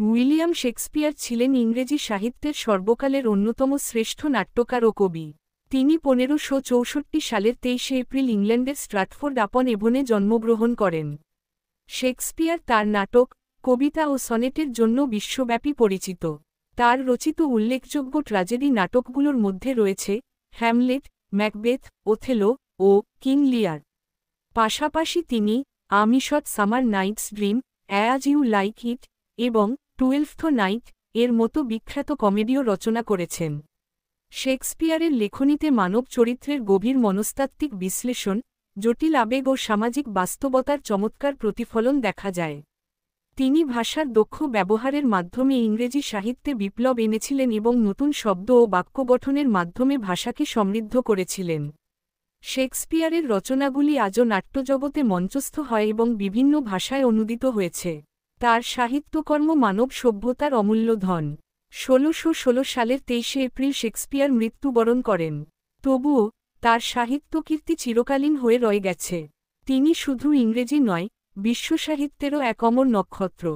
William Shakespeare ছিলেন ইংরেজি সাহিত্যের সর্বকালের অন্যতম শ্রেষ্ঠ নাট্যকার ও কবি। তিনি 1564 সালের 23 এপ্রিল ইংল্যান্ডের স্ট্রাটফোর্ড আপন এভনে জন্মগ্রহণ করেন। শেক্সপিয়ার তার নাটক, কবিতা ও সনেটের জন্য বিশ্বব্যাপী পরিচিত। তার রচিত উল্লেখযোগ্য ট্র্যাজেডি নাটকগুলোর মধ্যে রয়েছে হ্যামলেট, ম্যাকবেথ, ওথেলো ও কিং লিয়ার। পাশাপাশি তিনি a midsummer night's dream, as you like it এবং টুয়েলভথ নাইট এর মতো বিখ্যাত কমেডিও রচনা করেছেন। শেক্সপিয়ারের লেখনীতে মানব চরিত্রের গভীর মনস্তাত্ত্বিক বিশ্লেষণ, জটিল আবেগ ও সামাজিক বাস্তবতার চমৎকার প্রতিফলন দেখা যায়। তিনি ভাষার দক্ষ ব্যবহারের মাধ্যমে ইংরেজি সাহিত্যে বিপ্লব এনেছিলেন এবং নতুন শব্দ ও বাক্য গঠনের মাধ্যমে ভাষাকে সমৃদ্ধ করেছিলেন। শেক্সপিয়ারের রচনাগুলি আজও নাট্যজগতে মঞ্চস্থ হয় এবং বিভিন্ন ভাষায় অনূদিত হয়েছে। তার সাহিত্যকর্ম মানব সভ্যতার অমূল্য ধন। 1616 সালের 23 এপ্রিল শেক্সপিয়ার মৃত্যুবরণ করেন। তবুও তার সাহিত্যকীর্তি চিরকালীন হয়ে রয়ে গেছে। তিনি শুধু ইংরেজি নয়, বিশ্বসাহিত্যেরও এক অমর নক্ষত্র।